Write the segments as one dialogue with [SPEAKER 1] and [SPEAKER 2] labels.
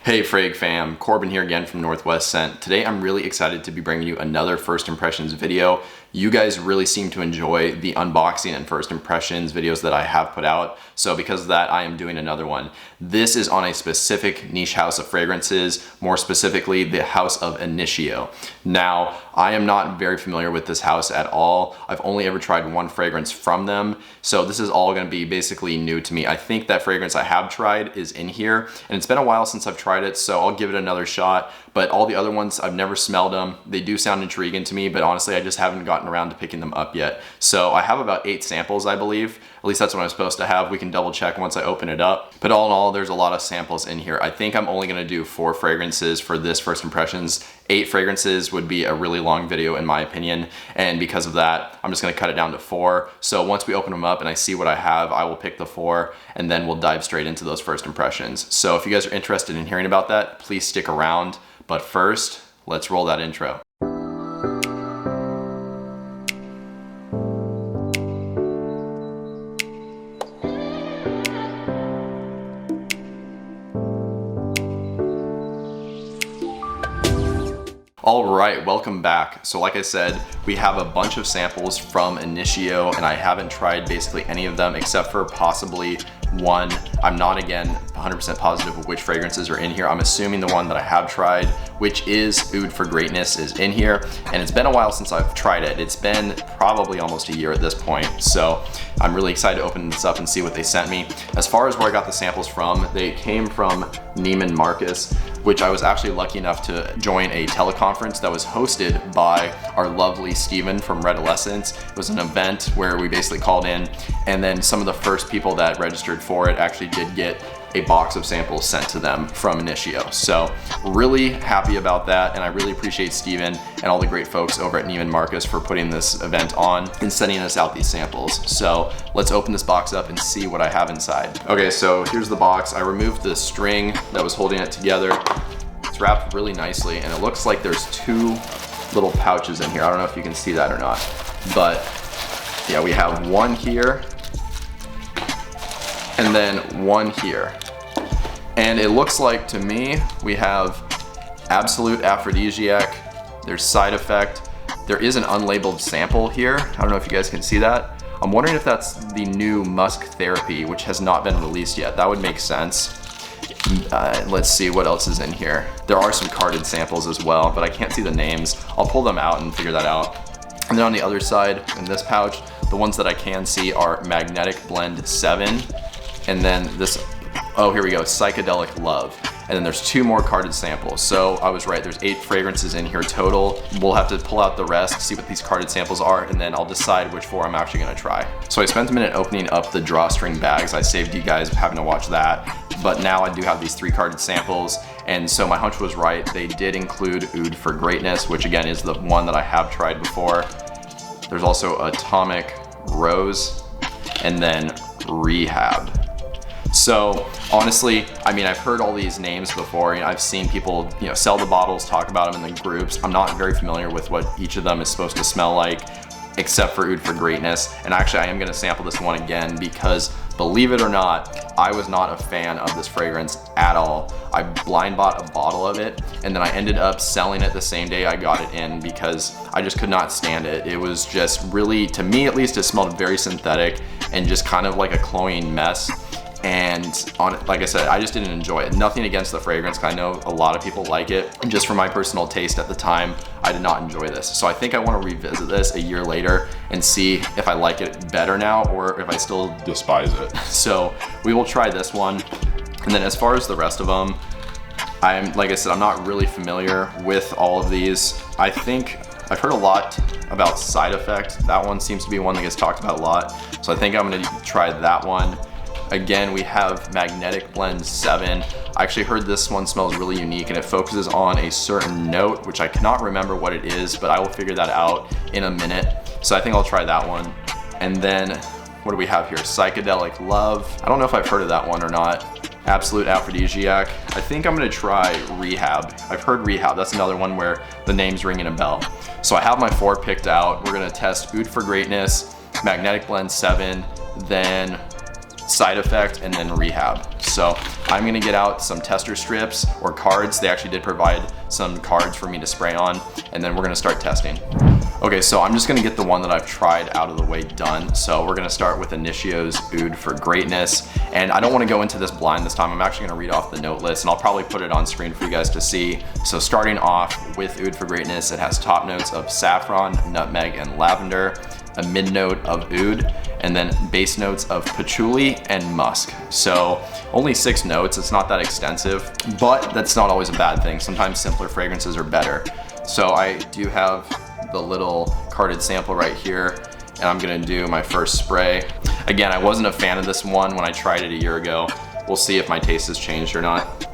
[SPEAKER 1] Hey Frag fam, Corbin here again from Northwest Scent. Today I'm really excited to be bringing you another first impressions video. You guys really seem to enjoy the unboxing and first impressions videos that I have put out. So because of that, I am doing another one. This is on a specific niche house of fragrances, more specifically the house of Initio. Now, I am not very familiar with this house at all. I've only ever tried one fragrance from them. So this is all gonna be basically new to me. I think that fragrance I have tried is in here, and it's been a while since I've tried it, so I'll give it another shot. But all the other ones, I've never smelled them. They do sound intriguing to me, but honestly, I just haven't gotten around to picking them up yet. So I have about 8 samples, I believe. At least that's what I'm supposed to have. We can double check once I open it up. But all in all, there's a lot of samples in here. I think I'm only gonna do 4 fragrances for this first impressions. 8 fragrances would be a really long video in my opinion. And because of that, I'm just gonna cut it down to 4. So once we open them up and I see what I have, I will pick the 4 and then we'll dive straight into those first impressions. So if you guys are interested in hearing about that, please stick around. But first, let's roll that intro. All right, welcome back. So like I said, we have a bunch of samples from Initio and I haven't tried basically any of them except for possibly one. I'm not, again, 100% positive of which fragrances are in here. I'm assuming the one that I have tried, which is Oud for Greatness, is in here. And it's been a while since I've tried it. It's been probably almost a year at this point. So I'm really excited to open this up and see what they sent me. As far as where I got the samples from, they came from Neiman Marcus, which I was actually lucky enough to join a teleconference that was hosted by our lovely Steven from Redolessence. It was an event where we basically called in, and then some of the first people that registered for it actually did get a box of samples sent to them from Initio. So really happy about that, and I really appreciate Steven and all the great folks over at Neiman Marcus for putting this event on and sending us out these samples. So let's open this box up and see what I have inside. Okay, so here's the box. I removed the string that was holding it together. It's wrapped really nicely, and it looks like there's 2 little pouches in here. I don't know if you can see that or not, but yeah, we have one here and then one here. And it looks like, to me, we have absolute aphrodisiac, there's side effect, there is an unlabeled sample here. I don't know if you guys can see that. I'm wondering if that's the new musk therapy, which has not been released yet. That would make sense. Let's see what else is in here. There are some carded samples as well, but I can't see the names. I'll pull them out and figure that out. And then on the other side, in this pouch, the ones that I can see are Magnetic Blend 7, and then this, oh, here we go, Psychedelic Love. And then there's 2 more carded samples. So I was right, there's 8 fragrances in here total. We'll have to pull out the rest, see what these carded samples are, and then I'll decide which 4 I'm actually gonna try. So I spent a minute opening up the drawstring bags. I saved you guys having to watch that. But now I do have these 3 carded samples. And so my hunch was right. They did include Oud for Greatness, which again is the one that I have tried before. There's also Atomic Rose, and then Rehab. So honestly, I mean, I've heard all these names before. I've seen people, sell the bottles, talk about them in the groups. I'm not very familiar with what each of them is supposed to smell like, except for Oud for Greatness. And actually, I am gonna sample this one again because, believe it or not, I was not a fan of this fragrance at all. I blind bought a bottle of it, and then I ended up selling it the same day I got it in because I just could not stand it. It was just really, to me at least, it smelled very synthetic and just kind of like a cloying mess. And like I said, I just didn't enjoy it. Nothing against the fragrance, 'cause I know a lot of people like it. And just for my personal taste at the time, I did not enjoy this. So I think I want to revisit this a year later and see if I like it better now or if I still despise it. So we will try this one. And then as far as the rest of them, like I said, I'm not really familiar with all of these. I think I've heard a lot about Side Effect. That one seems to be one that gets talked about a lot. So I think I'm gonna try that one. Again, we have Magnetic Blend 7. I actually heard this one smells really unique and it focuses on a certain note, which I cannot remember what it is, but I will figure that out in a minute. So I think I'll try that one. And then, what do we have here? Psychedelic Love. I don't know if I've heard of that one or not. Absolute Aphrodisiac. I think I'm gonna try Rehab. I've heard Rehab. That's another one where the name's ringing a bell. So I have my 4 picked out. We're gonna test Oud for Greatness, Magnetic Blend 7, then Side Effect, and then Rehab. So I'm gonna get out some tester strips or cards. They actually did provide some cards for me to spray on, and then we're gonna start testing. Okay, so I'm just gonna get the one that I've tried out of the way done. So we're gonna start with Initio's Oud for Greatness. And I don't wanna go into this blind this time. I'm actually gonna read off the note list, and I'll probably put it on screen for you guys to see. So starting off with Oud for Greatness, it has top notes of saffron, nutmeg, and lavender, a mid note of oud, and then base notes of patchouli and musk. So only 6 notes, it's not that extensive, but that's not always a bad thing. Sometimes simpler fragrances are better. So I do have the little carded sample right here, and I'm gonna do my first spray. Again, I wasn't a fan of this one when I tried it a year ago. We'll see if my taste has changed or not.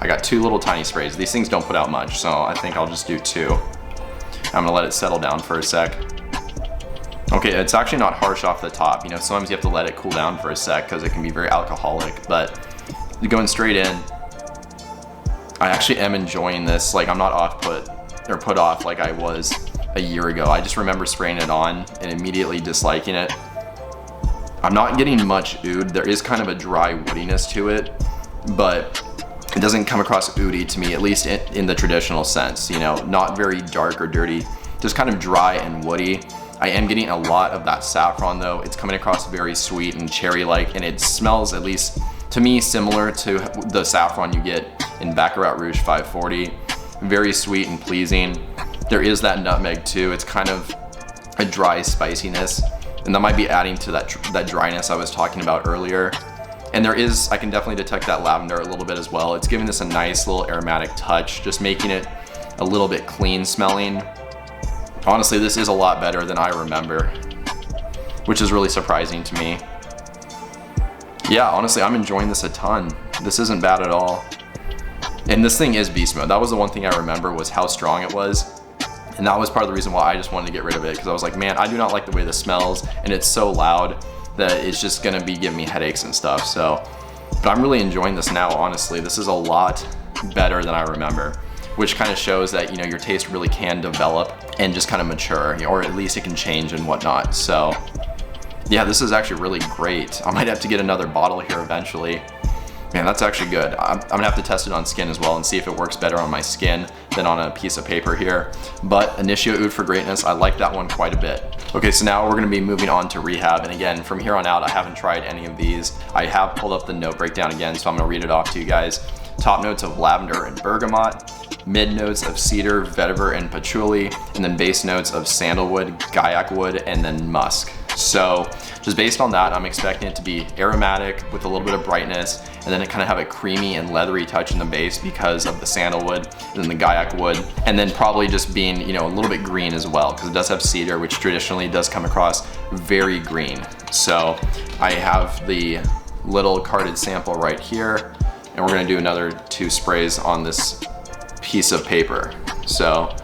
[SPEAKER 1] I got 2 little tiny sprays. These things don't put out much, so I think I'll just do 2. I'm gonna let it settle down for a sec. Okay, it's actually not harsh off the top. You know, sometimes you have to let it cool down for a sec because it can be very alcoholic, but going straight in, I actually am enjoying this. Like, I'm not put off like I was a year ago. I just remember spraying it on and immediately disliking it. I'm not getting much oud. There is kind of a dry woodiness to it, but it doesn't come across oudy to me, at least in the traditional sense. You know, not very dark or dirty, just kind of dry and woody. I am getting a lot of that saffron though. It's coming across very sweet and cherry-like, and it smells, at least to me, similar to the saffron you get in Baccarat Rouge 540. Very sweet and pleasing. There is that nutmeg too. It's kind of a dry spiciness, and that might be adding to that dryness I was talking about earlier. And I can definitely detect that lavender a little bit as well. It's giving this a nice little aromatic touch, just making it a little bit clean smelling. Honestly, this is a lot better than I remember, which is really surprising to me. Yeah, honestly, I'm enjoying this a ton. This isn't bad at all. And this thing is beast mode. That was the one thing I remember, was how strong it was. And that was part of the reason why I just wanted to get rid of it, because I was like, man, I do not like the way this smells, and it's so loud that it's just gonna be giving me headaches and stuff. So, but I'm really enjoying this now, honestly. This is a lot better than I remember, which kind of shows that, you know, your taste really can develop and just kind of mature, or at least it can change and whatnot. So yeah, this is actually really great. I might have to get another bottle here eventually. Man, that's actually good. I'm gonna have to test it on skin as well and see if it works better on my skin than on a piece of paper here. But Initio Oud for Greatness, I like that one quite a bit. Okay, so now we're gonna be moving on to Rehab. And again, from here on out, I haven't tried any of these. I have pulled up the note breakdown again, so I'm gonna read it off to you guys. Top notes of lavender and bergamot, mid notes of cedar, vetiver, and patchouli, and then base notes of sandalwood, gaiac wood, and then musk. So just based on that, I'm expecting it to be aromatic with a little bit of brightness, and then it kind of have a creamy and leathery touch in the base because of the sandalwood and then the gaiac wood, and then probably just being, you know, a little bit green as well, because it does have cedar, which traditionally does come across very green. So I have the little carded sample right here, and we're gonna do another 2 sprays on this piece of paper. So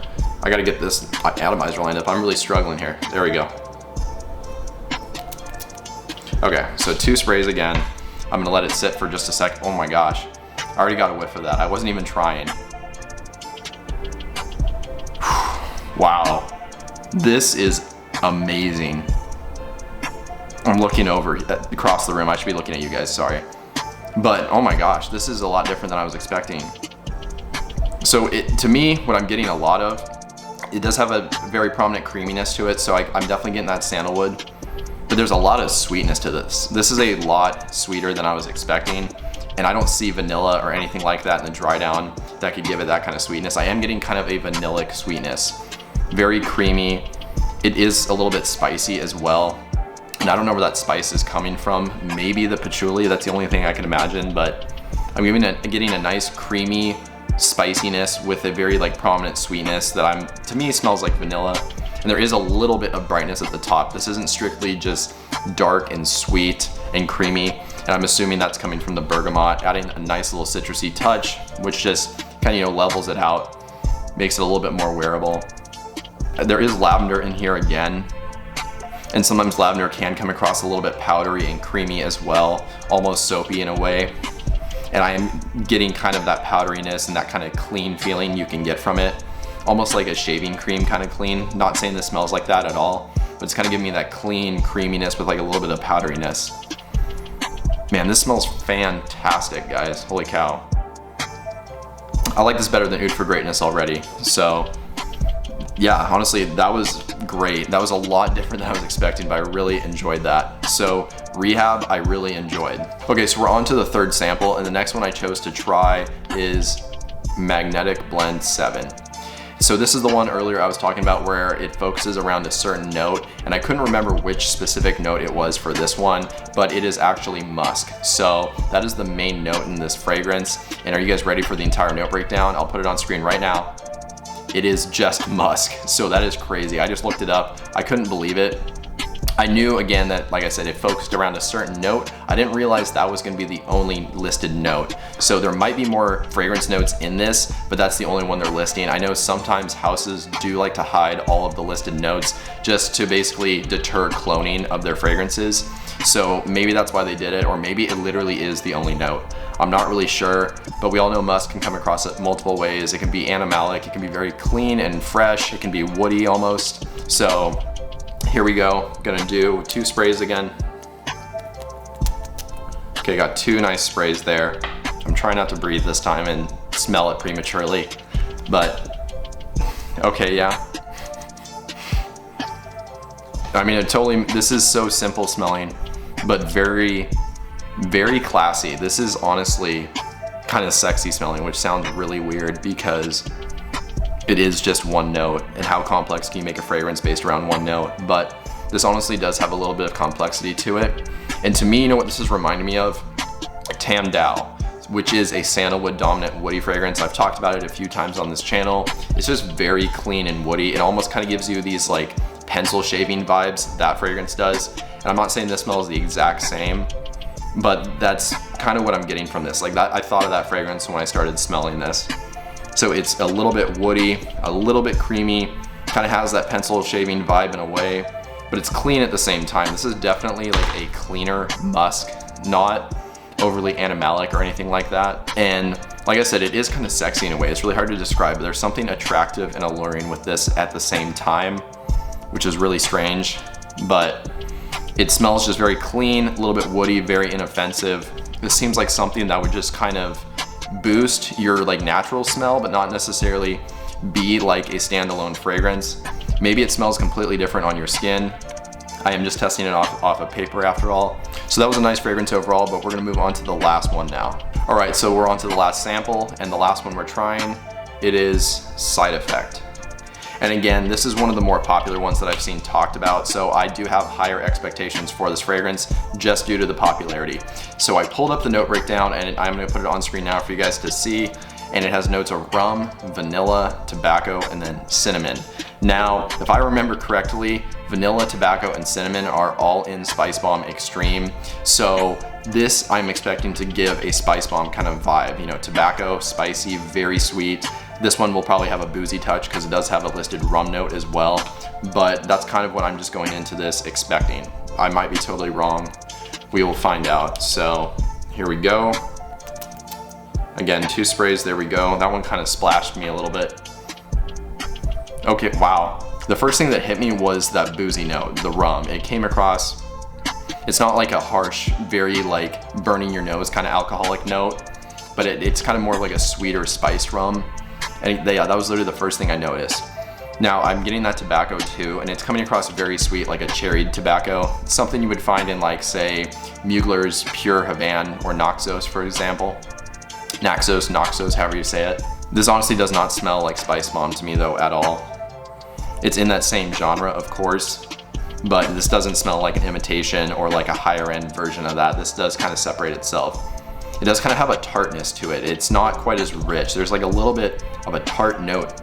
[SPEAKER 1] I gotta get this atomizer lined up. I'm really struggling here. There we go. Okay, so 2 sprays again. I'm gonna let it sit for just a sec. Oh my gosh, I already got a whiff of that. I wasn't even trying. Wow, this is amazing. I'm looking over across the room. I should be looking at you guys, sorry. But oh my gosh, this is a lot different than I was expecting. So to me, what I'm getting a lot of, it does have a very prominent creaminess to it, so I'm definitely getting that sandalwood. But there's a lot of sweetness to this. This is a lot sweeter than I was expecting, and I don't see vanilla or anything like that in the dry down that could give it that kind of sweetness. I am getting kind of a vanillic sweetness. Very creamy. It is a little bit spicy as well, and I don't know where that spice is coming from. Maybe the patchouli, that's the only thing I can imagine, but I'm getting a nice creamy spiciness with a very like prominent sweetness that to me smells like vanilla. And there is a little bit of brightness at the top. This isn't strictly just dark and sweet and creamy, and I'm assuming that's coming from the bergamot, adding a nice little citrusy touch, which just kind of, you know, levels it out, makes it a little bit more wearable. There is lavender in here again, and sometimes lavender can come across a little bit powdery and creamy as well, almost soapy in a way. And I am getting kind of that powderiness and that kind of clean feeling you can get from it. Almost like a shaving cream kind of clean. Not saying this smells like that at all, but it's kind of giving me that clean creaminess with like a little bit of powderiness. Man, this smells fantastic, guys. Holy cow. I like this better than Oud for Greatness already. So yeah, honestly, that was great. That was a lot different than I was expecting, but I really enjoyed that. So Rehab, I really enjoyed. Okay, so we're on to the third sample, and the next one I chose to try is Magnetic Blend 7. So this is the one earlier I was talking about where it focuses around a certain note, and I couldn't remember which specific note it was for this one, but it is actually musk. So that is the main note in this fragrance. And are you guys ready for the entire note breakdown? I'll put it on screen right now. It is just musk. So that is crazy. I just looked it up. I couldn't believe it. I knew again that, like I said, it focused around a certain note. I didn't realize that was gonna be the only listed note. So there might be more fragrance notes in this, but that's the only one they're listing. I know sometimes houses do like to hide all of the listed notes just to basically deter cloning of their fragrances. So maybe that's why they did it, or maybe it literally is the only note. I'm not really sure, but we all know musk can come across it multiple ways. It can be animalic, it can be very clean and fresh, it can be woody almost. So here we go, gonna do 2 sprays again. Okay, got 2 nice sprays there. I'm trying not to breathe this time and smell it prematurely, but okay, yeah. I mean, this is so simple smelling, but very, very classy. This is honestly kind of sexy smelling, which sounds really weird because it is just one note, and how complex can you make a fragrance based around one note? But this honestly does have a little bit of complexity to it. And to me, you know what this is reminding me of? Tam Dao, which is a sandalwood dominant woody fragrance. I've talked about it a few times on this channel. It's just very clean and woody. It almost kind of gives you these like pencil shaving vibes that fragrance does. And I'm not saying this smells the exact same, but that's kind of what I'm getting from this. Like that, I thought of that fragrance when I started smelling this. So it's a little bit woody, a little bit creamy, kind of has that pencil shaving vibe in a way, but it's clean at the same time. This is definitely like a cleaner musk, not overly animalic or anything like that. And like I said, it is kind of sexy in a way. It's really hard to describe, but there's something attractive and alluring with this at the same time, which is really strange, but it smells just very clean, a little bit woody, very inoffensive. This seems like something that would just kind of boost your like natural smell, but not necessarily be like a standalone fragrance. Maybe it smells completely different on your skin. I am just testing it off of paper after all. So that was a nice fragrance overall, but we're gonna move on to the last one now. All right, so we're on to the last sample, and the last one we're trying, it is Side Effect. And again, this is one of the more popular ones that I've seen talked about, so I do have higher expectations for this fragrance just due to the popularity. So I pulled up the note breakdown, and I'm gonna put it on screen now for you guys to see, and it has notes of rum, vanilla, tobacco, and then cinnamon. Now, if I remember correctly, vanilla, tobacco, and cinnamon are all in Spice Bomb Extreme, so this I'm expecting to give a Spice Bomb kind of vibe. You know, tobacco, spicy, very sweet. This one will probably have a boozy touch because it does have a listed rum note as well, but that's kind of what I'm just going into this expecting. I might be totally wrong. We will find out. So here we go. Again, 2 sprays, there we go. That one kind of splashed me a little bit. Okay, wow. The first thing that hit me was that boozy note, the rum. It came across, it's not like a harsh, very like burning your nose kind of alcoholic note, but it's kind of more like a sweeter spiced rum. And yeah, that was literally the first thing I noticed. Now I'm getting that tobacco too, and it's coming across very sweet, like a cherried tobacco. Something you would find in like, say, Mugler's Pure Havana or Naxos, for example. Naxos, however you say it. This honestly does not smell like Spice Bomb to me though at all. It's in that same genre, of course, but this doesn't smell like an imitation or like a higher end version of that. This does kind of separate itself. It does kind of have a tartness to it. It's not quite as rich. There's like a little bit of a tart note.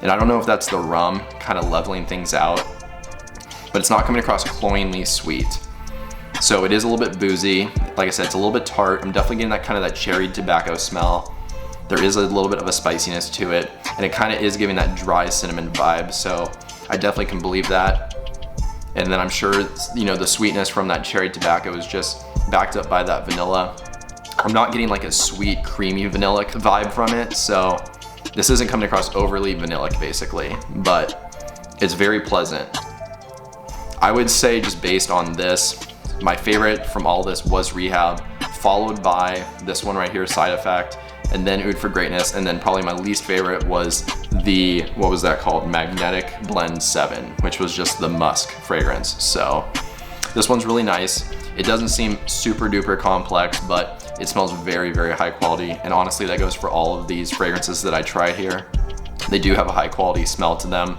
[SPEAKER 1] And I don't know if that's the rum kind of leveling things out, but it's not coming across cloyingly sweet. So it is a little bit boozy. Like I said, it's a little bit tart. I'm definitely getting that kind of that cherried tobacco smell. There is a little bit of a spiciness to it, and it kind of is giving that dry cinnamon vibe. So I definitely can believe that. And then I'm sure, you know, the sweetness from that cherry tobacco is just backed up by that vanilla. I'm not getting like a sweet, creamy vanilla vibe from it. So this isn't coming across overly vanillic basically, but it's very pleasant. I would say just based on this, my favorite from all this was Rehab, followed by this one right here, Side Effect, and then Oud for Greatness, and then probably my least favorite was the, what was that called? Magnetic Blend 7, which was just the musk fragrance. So this one's really nice. It doesn't seem super duper complex, but it smells very, very high quality. And honestly, that goes for all of these fragrances that I try here. They do have a high quality smell to them.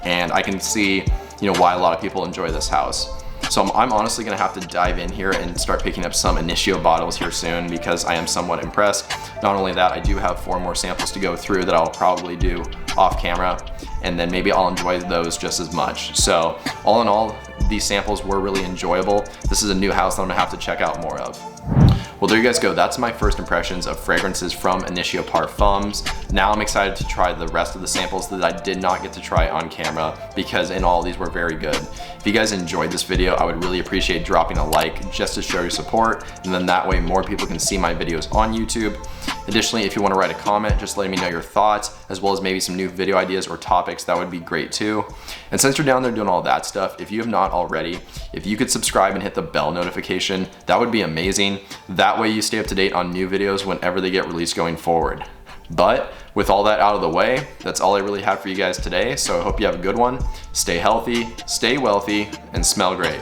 [SPEAKER 1] And I can see, you know, why a lot of people enjoy this house. So I'm honestly gonna have to dive in here and start picking up some Initio bottles here soon because I am somewhat impressed. Not only that, I do have 4 more samples to go through that I'll probably do off camera, and then maybe I'll enjoy those just as much. So all in all, these samples were really enjoyable. This is a new house that I'm gonna have to check out more of. Well, there you guys go. That's my first impressions of fragrances from Initio Parfums. Now I'm excited to try the rest of the samples that I did not get to try on camera because in all these were very good. If you guys enjoyed this video, I would really appreciate dropping a like just to show your support, and then that way more people can see my videos on YouTube. Additionally, if you want to write a comment, just letting me know your thoughts, as well as maybe some new video ideas or topics, that would be great too. And since you're down there doing all that stuff, if you have not already, if you could subscribe and hit the bell notification, that would be amazing. That way you stay up to date on new videos whenever they get released going forward. But with all that out of the way, that's all I really have for you guys today. So I hope you have a good one. Stay healthy, stay wealthy, and smell great.